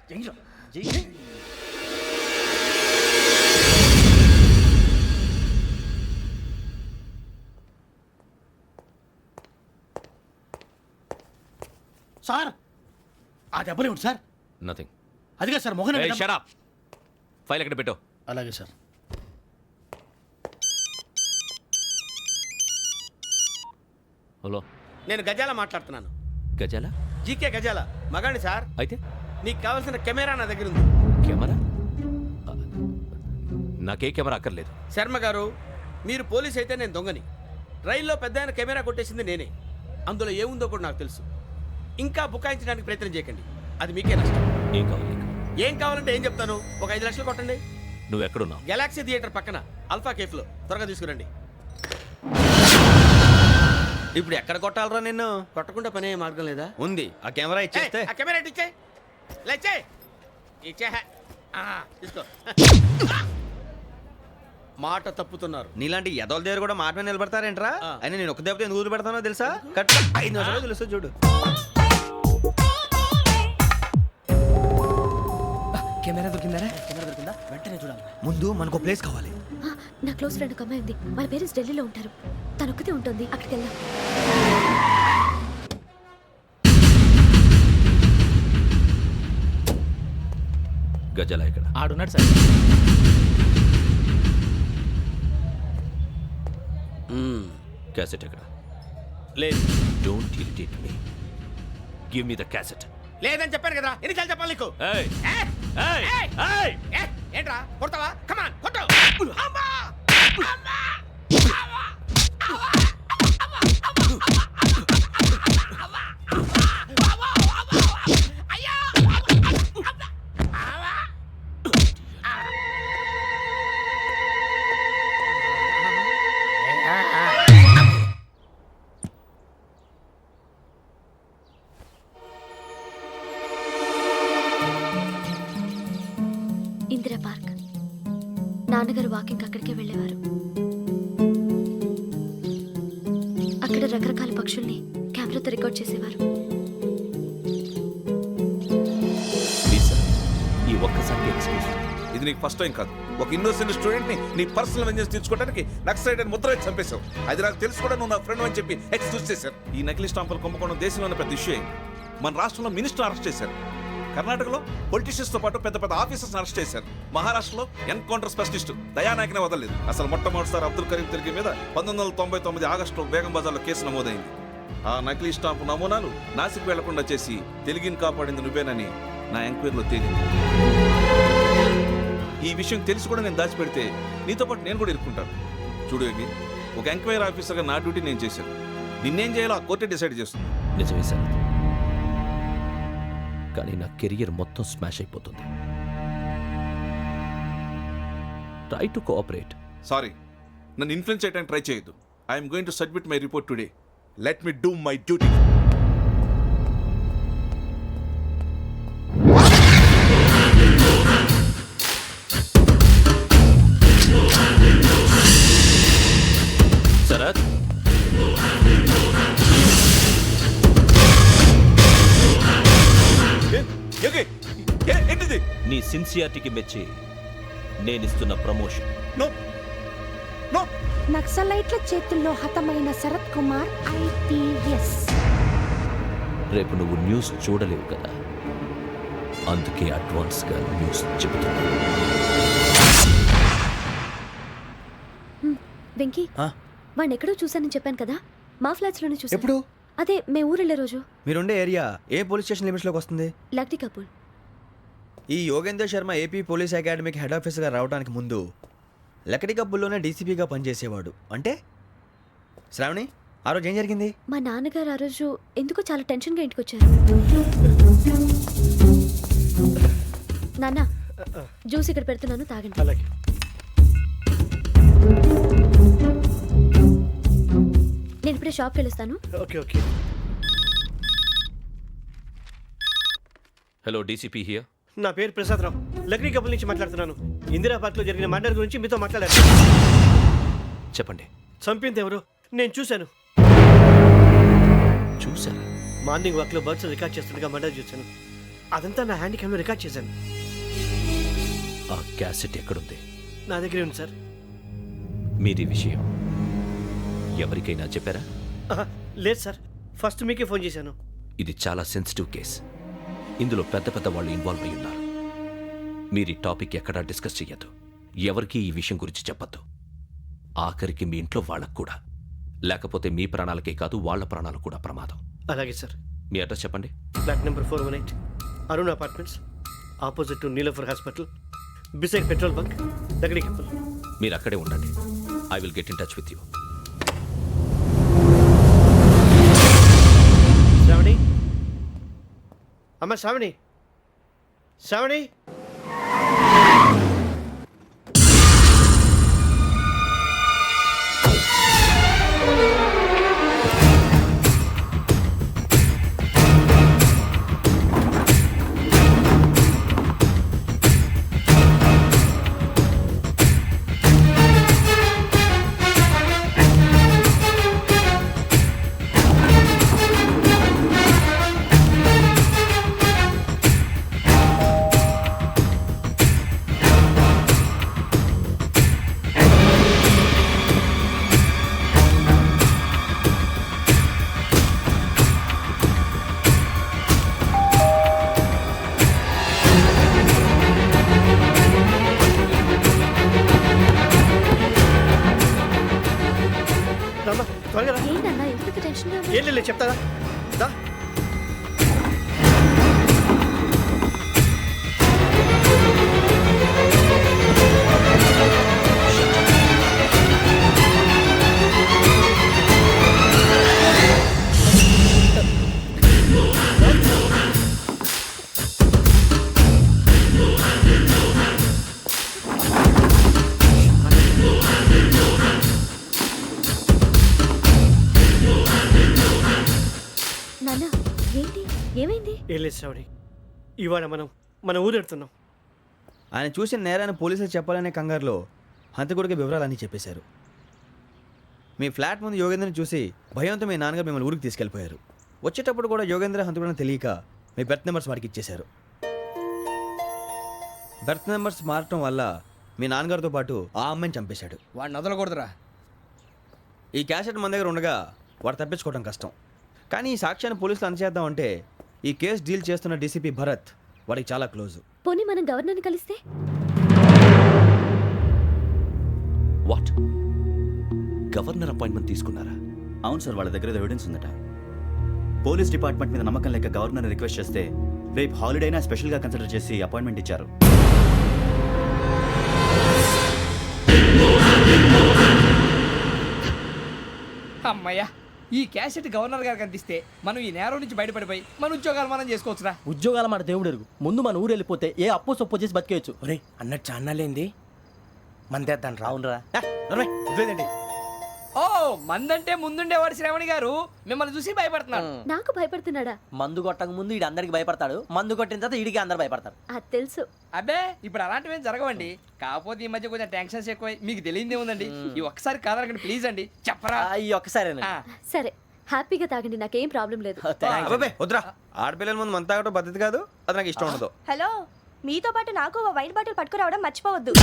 Sir ఆ దెబ్బలు ఏమిటి సార్? నథింగ్. అదిగా sir Mohan. Shut up. File ఎక్కడ పెట్టు. అలాగే సార్. హలో, నేను గజాల మాట్లాడుతున్నాను. గజాల? జీకే గజాల మగాండి సార్. అయితే నీకు కావాల్సిన కెమెరా నా దగ్గర ఉంది. కెమెరా? నాకే కెమెరా అక్కర్లేదు. శర్మ గారు, మీరు పోలీస్ అయితే నేను దొంగని. రైల్లో పెద్ద ఆయన కెమెరా కొట్టేసింది నేనే. అందులో ఏముందో కూడా నాకు తెలుసు. ఇంకా బుకాయించడానికి ప్రయత్నం చేయకండి, అది మీకే నష్టం. ఏం కావాలి? ఏం కావాలంటే ఏం చెప్తాను. ఒక 5 లక్షలు కొట్టండి. నువ్వు ఎక్కడున్నావు? గెలాక్సీ థియేటర్ పక్కన అల్ఫా కేఫ్లో. త్వరగా తీసుకురండి. ఇప్పుడు ఎక్కడ కొట్టాలరా నిన్ను? కొట్టకుండా పనే మార్గం లేదా? ఉంది. ఆ కెమెరా ఇచ్చేస్తే. ఆ కెమెరా ఇచ్చే లేచే ఇచ్చే తీసుకో. మాట తప్పుతున్నారు. నీలాంటి ఎదల దగ్గర కూడా మాట మీద నిలబడతారేంట్రా? అయినా నేను ఒక దెబ్బతో ఎందుకు పెడతానో తెలుసా? కట్ 5 నిమిషాలు తెలుసు చూడు. కెమెరా దొరికిందా? వెంటనే చూడాలి. ముందు మనకు ప్లేస్ కావాలి. నా క్లోజ్ ఫ్రెండ్ ఒక అమ్మాయి ఉంది. వాళ్ళ పేరెంట్స్ ఢిల్లీలో ఉంటారు. తను ఒక్కతే ఉంటుంది. అక్కడికి వెళ్దాం. గజాల ఇక్కడ ఆడున్నాడు సార్. క్యాసెట్ ఎక్కడ? లేదు. Don't irritate me. Give me the cassette. లేదని చెప్పాను కదా, ఎన్నిసార్లు చెప్పాలి నీకు? ఏంట్రా కొడతావా? కమాన్ కొట్టు. ఇందిరా పార్క్. నాన్నగారు వాకింగ్ అక్కడికే వెళ్ళేవారు. అక్కడ రకరకాల పక్షుల్ని కెమెరాతో రికార్డ్ చేసేవారు. ఈ ఒక్కసారి ఎక్స్క్యూజ్. ఇది నీకు ఫస్ట్ టైం కాదు. ఒక ఇన్నోసెంట్ స్టూడెంట్ ని నీ పర్సనల్ వెంజెన్స్ తీర్చుకోవడానికి నక్సలైట్ అని ముద్ర వేసి చంపేశావు. అది నాకు తెలుసు కూడా నువ్వు నా ఫ్రెండ్ అని చెప్పి ఎక్స్క్యూజ్ చేశారు. ఈ నకిలీ స్టాంపులు కుంభకోణం దేశంలోనే పెద్ద ఇష్యూ అయింది. మన రాష్ట్రంలో మినిస్టర్ అరెస్ట్ చేశారు. కర్ణాటకలో పొలిటీషియన్స్ తో పాటు పెద్ద పెద్ద ఆఫీసర్స్ అరెస్ట్ చేశారు. మహారాష్ట్రలో ఎన్కౌంటర్ స్పెషలిస్ట్ దయానాయకనే వదలలేదు. అసలు మొట్టమొదటిసారి అబ్దుల్ కరీం తిరిగి మీద 1999 ఆగస్టులో బేగం బజార్లో కేసు నమోదైంది. ఆ నకిలీ స్టాంపు నమూనాలు నాసిక్ వెళ్లకుండా చేసి తెలుగుని కాపాడింది నువ్వేనని నా ఎంక్వైరీలో తేలింది. ఈ విషయం తెలిసి కూడా నేను దాచిపెడితే నీతో పాటు నేను కూడా ఇరుక్కుంటాను. చూడు యోగి, ఒక ఎంక్వైరీ ఆఫీసర్గా నా డ్యూటీ నేను చేశాను. నిన్నేం చేయాలో ఆ కోర్టే డిసైడ్ చేస్తుంది. నిజమే సార్, కానీ నా కెరియర్ మొత్తం స్మాష్ అయిపోతుంది. Try to cooperate. సారీ, నన్ను ఇన్ఫ్లుయెన్స్ చేయడానికి ట్రై చేయొద్దు. I'm going to submit my report today. Let me do my duty. Sharath, ఏంటిది? నీ సిన్సియారిటీకి మెచ్చి నేనిస్తున్న ప్రమోషన్. నక్సలైట్ల చేతుల్లో హతమైన శరత్ కుమార్ IPS. రేపు నువ్వు న్యూస్ చూడలేవు కదా, అందుకే అడ్వాన్స్ గా న్యూస్ చెబుతున్నా. వెంకీ, వాడిని ఎక్కడో చూశానని చెప్పాను కదా, మా ఫ్లాట్స్ లోనే చూసాను. ఎప్పుడు? అదే మే ఊరెళ్ళే రోజు. మీరుండే ఏరియా ఏ పోలీస్ స్టేషన్ లిమిట్స్ లోకి వస్తుంది? లక్టీ కపూల్. ఈ యోగేందర్ శర్మ ఏపీ పోలీస్ అకాడమీకి హెడ్ ఆఫీసర్గా రావడానికి ముందు లకడి కబ్బుల్లోనే డీసీపీగా పనిచేసేవాడు. అంటే శ్రావణి, ఆ రోజు ఏం జరిగింది? మా నాన్నగారు ఆ రోజు ఎందుకో చాలా టెన్షన్గా ఇంటికి వచ్చారు. నాన్న, జ్యూస్ ఇక్కడ పెడుతున్నాను, తాగండి. అలాగే. నేను ఇప్పుడే షాప్కి వెళ్ళొస్తాను. Okay okay. Hello, DCP here. నా పేరు ప్రసాదరావు, లక్రీ కపుల్ నుంచి మాట్లాడుతున్నాను. ఇందిరా పార్క్ లో జరిగిన మర్డర్ గురించి మీతో మాట్లాడారు. చెప్పండి. చంపింది ఎవరు? నేను చూశాను. చూసారా? మార్నింగ్ వాక్ లో బర్డ్స్ రికార్డ్ చేస్తుండగా మర్డర్ చూశాను. అదంతా నా హ్యాండ్ క్యామ్లో రికార్డ్ చేశాను. ఆ క్యాసెట్ ఎక్కడుంది? నా దగ్గరే ఉంది సార్. మీరు ఈ విషయం ఎవరికైనా చెప్పారా? ఆహా, లేదు సార్, ఫస్ట్ మీకే ఫోన్ చేశాను. ఇది చాలా సెన్సిటివ్ కేస్. ఇందులో పెద్ద పెద్ద వాళ్ళు ఇన్వాల్వ్ అయి ఉన్నారు. మీరు ఈ టాపిక్ ఎక్కడా డిస్కస్ చెయ్యొద్దు. ఎవరికీ ఈ విషయం గురించి చెప్పొద్దు. ఆఖరికి మీ ఇంట్లో వాళ్ళకు కూడా. లేకపోతే మీ ప్రాణాలకే కాదు, వాళ్ళ ప్రాణాలు కూడా ప్రమాదం. అలాగే సార్. మీ అడ్రస్ చెప్పండి. Flat number 418, Arun apartments, opposite to Niloufer hospital, beside petrol bunk, దగ్గర కెంపుల్. మీరు అక్కడే ఉండండి. I will get in touch with you. Sravani, అమ్మ శ్రావణి, శ్రావణి. రామ్మా, త్వరగా రా. ఏంటన్నా ఎందుకు టెన్షన్గా ఏం లేదు, చెప్తారా దా. నాన్న ఏంటి ఏమైంది? ఏం లేదు శ్రావణి, ఇవాళ మనం మన ఊరు వెళ్తున్నాం. ఆయన చూసిన నేరాన్ని పోలీసులు చెప్పాలనే కంగారులో హంతకుడికి వివరాలన్నీ చెప్పేశారు. మీ ఫ్లాట్ ముందు యోగేంద్రని చూసి భయంతో మీ నాన్నగారు మిమ్మల్ని ఊరికి తీసుకెళ్ళిపోయారు. వచ్చేటప్పుడు కూడా యోగేంద్ర హంతకుడని తెలియక మీ బెర్త్ నెంబర్స్ వారికి ఇచ్చేశారు. బెర్త్ నెంబర్స్ మారటం వల్ల మీ నాన్నగారితో పాటు ఆ అమ్మాయిని చంపేశాడు. వాడిని వదలకూడదురా. ఈ క్యాసెట్ మన దగ్గర ఉండగా వాడు తప్పించుకోవడం కష్టం. కానీ ఈ సాక్ష్యాన్ని పోలీసులు అందజేద్దామంటే ఈ కేసు డీల్ చేస్తున్న డీసీపీ భరత్ వాడికి చాలా క్లోజు. పోనీ మనం గవర్నర్ని కలిస్తే? వాట్? గవర్నర్ అపాయింట్మెంట్ తీసుకున్నారా? అవును సార్, వాళ్ళ దగ్గర ఎవిడెన్స్ ఉందట. పోలీస్ డిపార్ట్మెంట్ మీద నమ్మకం లేక గవర్నర్ రిక్వెస్ట్ చేస్తే రేపు హాలిడేనా స్పెషల్గా కన్సిడర్ చేసి అపాయింట్మెంట్ ఇచ్చారు. అమ్మయ్యా, ఈ క్యాసెట్ గవర్నర్ గారికి అందిస్తే మనం ఈ నేరం నుంచి బయటపడిపోయి మన ఉద్యోగాలు మనం చేసుకోవచ్చురా. ఉద్యోగాల మాట దేవుడు ఎరుగు. ముందు మన ఊరు వెళ్ళిపోతే ఏ అప్పు సొప్పు చేసి బతికేయచ్చు. ఒరే అన్నట్టు చాన్నాలేంది మందేద్దాను రావునరా. వదిలేదండి. ఓ మందంటే ముందుండేవాడు శ్రావణి గారు మిమ్మల్ని చూసి భయపడుతున్నాడు. నాకు భయపడుతున్నాడా? మందు కొట్టక ముందు ఈడు అందరికి భయపడతాడు, మందు కొట్టిన తర్వాత ఈడికి అందరు భయపడతారు. అది తెలుసు. అబ్బే ఇప్పుడు అలాంటివి ఏం జరగవండి. కాకపోతే ఈ మధ్య కొంచెం టెన్షన్స్ ఎక్కువై మీకు తెలియదే ఉందండి. ఈ ఒక్కసారి కాదనకండి ప్లీజ్ అండి, చెప్పరా. ఈ ఒక్కసారి సరే హ్యాపీగా తాగండి, నాకేం ప్రాబ్లం లేదు. అబ్బాబే వద్దురా, ఆడపిల్లల ముందు మంత తాగడం పద్ధతి కాదు. అది నాకు ఇష్టం ఉండదు. హలో, మీతో పాటు నాకు ఓ వైన్ బాటిల్ పట్టుకురావడం మర్చిపోవద్దు.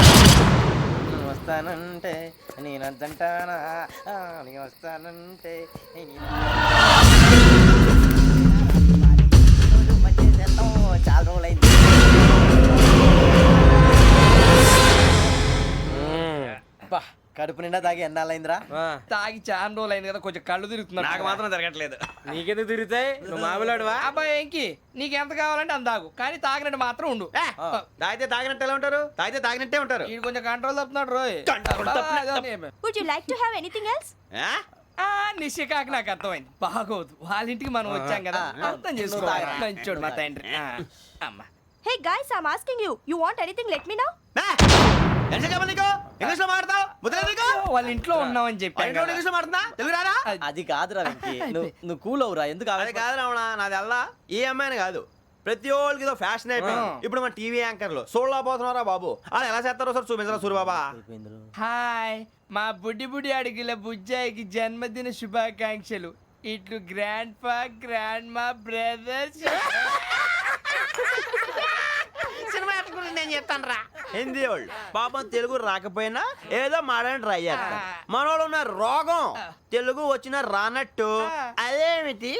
వస్తానంటే నేనంటానా, వస్తానంటే చాలా రోజులైంది. కడుపు నిండా తాగి ఎన్నాళ్ళైందిరా? తాగి చాలా రోజులు అయింది కదా, కొంచెం కళ్ళు తిరుగుతున్నాడు. నాకు మాత్రం జరగట్లేదు. నీకెందుకు తిరుగుతాయి? నువ్వు మామూలుడువా? అబ్బాయి ఏంకి నీకు ఎంత కావాలంటే అంత తాగు, కానీ తాగినట్టు మాత్రం ఉండు. తాగితే తాగినట్టు ఎలా ఉంటారు? తాగితే తాగినట్టే ఉంటారు. వీడు కొంచెం కంట్రోల్ తప్పుతున్నాడు రోయ్. Would you like to have anything else? నిశ్చికాకి నాకు అర్థమైంది. బాగోదు, వాళ్ళ ఇంటికి మనం వచ్చాం కదా, అర్థం చేసుకోవాలి. మంచోడు మా తండ్రి. అమ్మ hey guys, I am asking you, you want anything let me know. English లో మాట్లాడతావు? వాళ్ళ ఇంట్లో ఉన్నామని చెప్పాను. ఇంగ్లీష్ లో మాట్లాడుతున్నా? తెలుగు రారా? అది కాదురా వెంకీ, నువ్వు కూల్ అవురా. ఎందుకు అది కాదు రావణా, నాది అల్లా ఏ అమ్మాయిని కాదు, ప్రతి ఒళ్ళకి ఏదో ఫ్యాషన్ అయిపోయింది. ఇప్పుడు మన టీవీ యాంకర్లు సోళ్ళ పోతున్నారా బాబు, వాళ్ళు ఎలా చేస్తారో సార్ చూపించరా సూరిబాబా. హాయ్, మా బుడ్డి బుడి అడిగిల బుజ్జాయికి జన్మదిన శుభాకాంక్షలు. ఇట్లు గ్రాండ్ ఫా గ్రాండ్ మా బ్రదర్స్. సినిమా యాక్టర్ గురించి నేను చెప్తాను రా. హిందీ వాళ్ళు పాపం తెలుగు రాకపోయినా ఏదో మాడని ట్రై చేస్తారు. మనోళ్ళు ఉన్న రోగం తెలుగు వచ్చిన రానట్టు అదేమిటి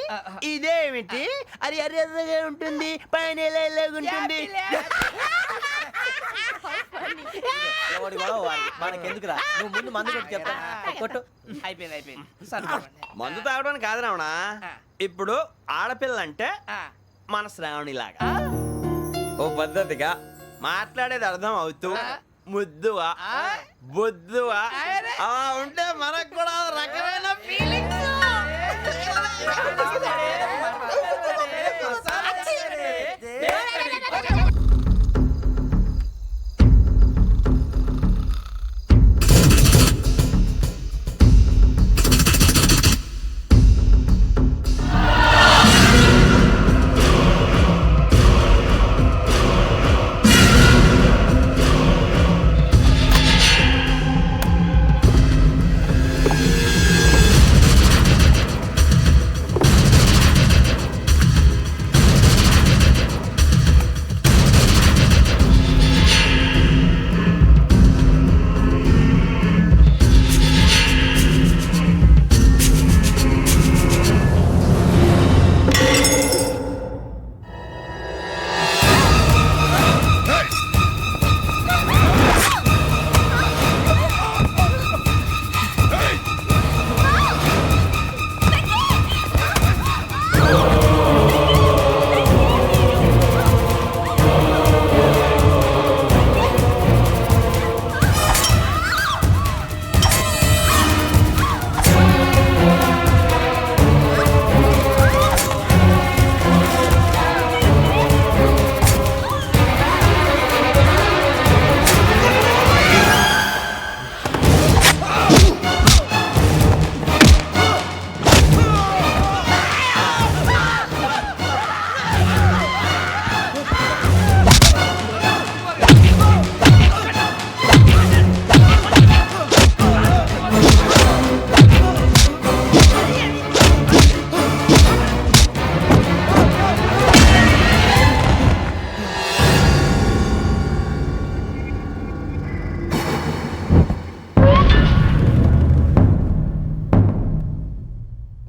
ఇదేమిటి అది అరిగా ఉంటుంది పైన ఉంటుంది. ఎవడి గొడవ వాడిది. మనకెందుకురా నువ్వు ముందు మందు కొట్టి చెప్తా కొట్టు. అయిపోయింది సరిపోయింది. మందు తాగడానికి కాదు రావణ. ఇప్పుడు ఆడపిల్ల అంటే మన శ్రావణిలాగా ఓ పద్ధతిగా మాట్లాడేది అర్థం అవుతూ ముద్దువా బొద్దువా అలా ఉంటే మనకు కూడా ఓ రకమైన ఫీలింగ్స్.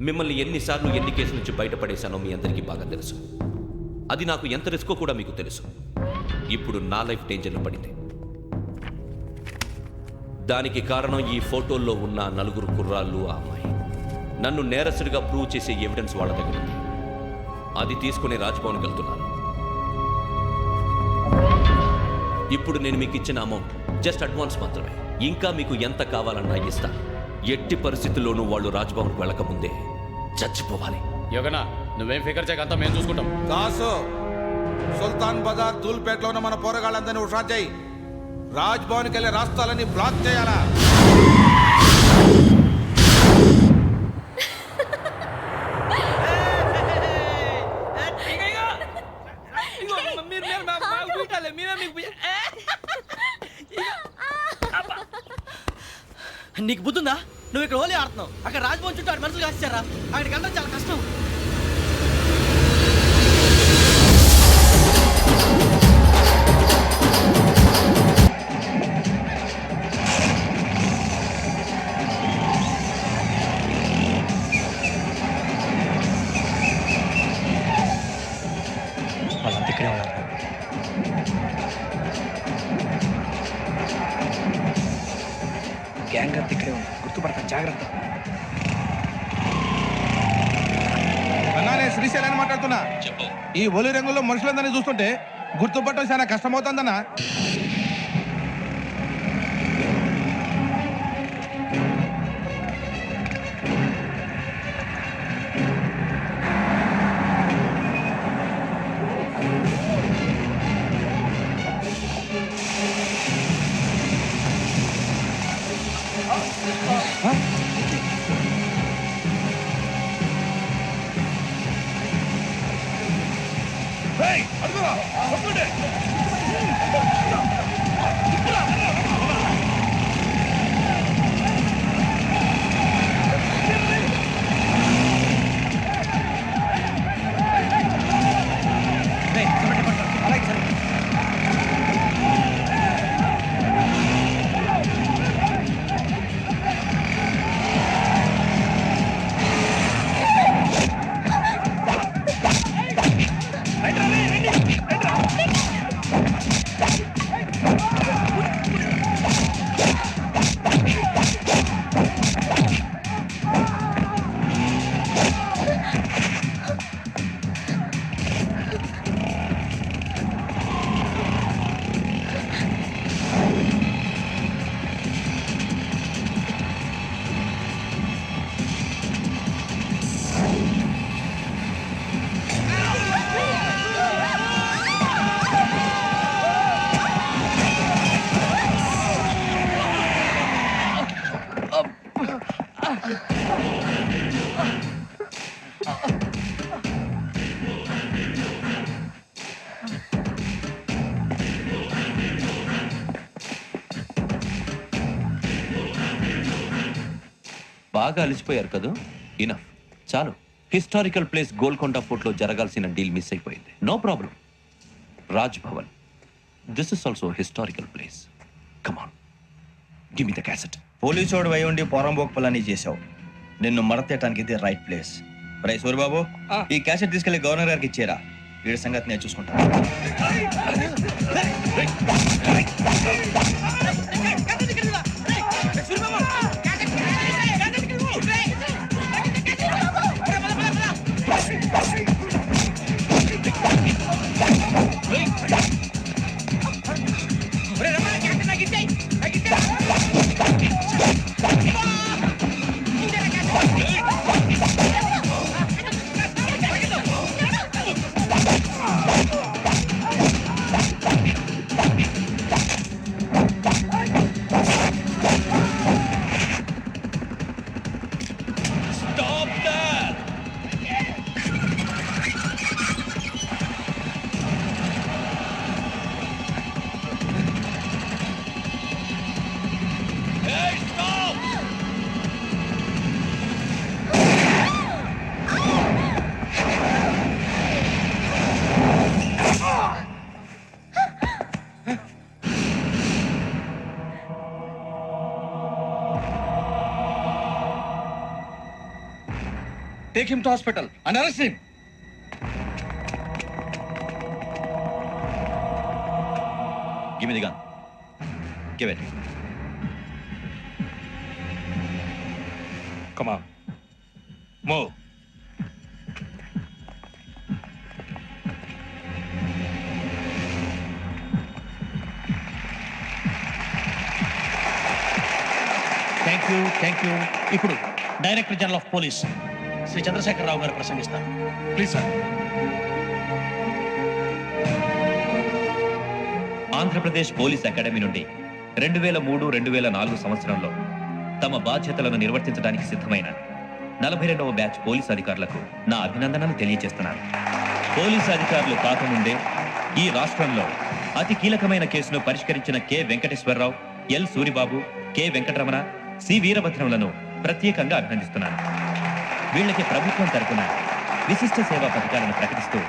మిమ్మల్ని ఎన్నిసార్లు ఎన్ని కేసుల నుంచి బయటపడేశానో మీ అందరికీ బాగా తెలుసు. అది నాకు ఎంత రిస్కో కూడా మీకు తెలుసు. ఇప్పుడు నా లైఫ్ డేంజర్లో పడింది. దానికి కారణం ఈ ఫోటోల్లో ఉన్న నలుగురు కుర్రాళ్ళు, ఆ అమ్మాయి. నన్ను నేరస్తుడిగా ప్రూవ్ చేసే ఎవిడెన్స్ వాళ్ళ దగ్గర ఉంది. అది తీసుకుని రాజ్భవన్కి వెళ్తున్నాను. ఇప్పుడు నేను మీకు ఇచ్చిన అమౌంట్ జస్ట్ అడ్వాన్స్ మాత్రమే. ఇంకా మీకు ఎంత కావాలన్నా ఇస్తాను. ఎట్టి పరిస్థితుల్లోనూ వాళ్ళు రాజ్భవన్కి వెళ్ళకముందే చచ్చిపోవాలి. యోగనా నువ్వేం ఫికర్ చేయకంతా మేము చూసుకుంటాం. దాసు సుల్తాన్ బజార్ ధూల్పేటలో ఉన్న మన పోరగాళ్ళందరినీ హుషారు చేయి. రాజ్ భవన్కి వెళ్ళే రాష్ట్రాలన్నీ బ్లాక్ చేయాలా? నీకు బుద్ధుందా? నువ్వు ఇక్కడ హోలీ ఆడుతున్నావు, అక్కడ రాజ్భవన్ చుట్టూ ఆడు మనుషులు కాస్తారా? అక్కడికి వెళ్ళడం చాలా కష్టం. వాళ్ళంతా ఇక్కడే ఉన్నారు. గ్యాంగ్ అంతా ఇక్కడే ఉన్నారు, గుర్తుపడతాను, జాగ్రత్త. అన్నానే శ్రీశైలాన్ని మాట్లాడుతున్నా. ఈ ఒలి రంగుల్లో మనుషులందరినీ చూస్తుంటే గుర్తుపట్టడం చాలా కష్టమవుతుందన్నా. బాగా అలసిపోయారు కదా ఇనఫ్ చాలు. హిస్టారికల్ ప్లేస్ గోల్కొండ ఫోర్ట్లో జరగాల్సిన డీల్ మిస్ అయిపోయింది. No problem. Raj Bhavan, this is also historical place. Come on, give me the cassette. పోలీసోడు అయి ఉండి పోరంబోకు పలాని చేసావు. నిన్ను మడతేయటానికి ఇది రైట్ ప్లేస్. రై సూరిబాబు, ఈ క్యాసెట్ తీసుకెళ్లి గవర్నర్ గారికి ఇచ్చేరా. వీడి సంగతి నేను చూసుకుంటాను. Take him to hospital and arrest him. Give me the gun. Give it. Come on. Move. Thank you. ఇప్పుడు director general of police Shri Chandrasekhara Rao garu ప్రసంగిస్తారు. Please sir. Andhra Pradesh police academy నుండి 2003-2004 సంవత్సరంలో తమ బాధ్యతలను నిర్వర్తించడానికి సిద్ధమైన 42వ బ్యాచ్ పోలీస్ అధికారులకు నా అభినందనలు తెలియజేస్తున్నాను. పోలీసు అధికారులు కాకముందే ఈ రాష్ట్రంలో అతి కీలకమైన కేసును పరిష్కరించిన K Venkateswara Rao, L Suribabu, K Venkataramana, C వీరభద్రములను ప్రత్యేకంగా అభినందిస్తున్నాను. వీళ్ళకి ప్రభుత్వం తరపున విశిష్ట సేవా పథకాలను ప్రకటిస్తూ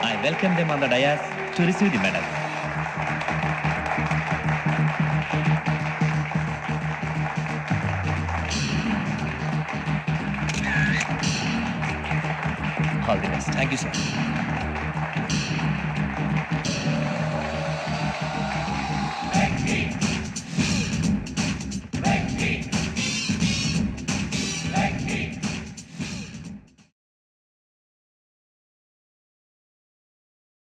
I welcome them on the dais to receive the medal. All the best. Thank you sir.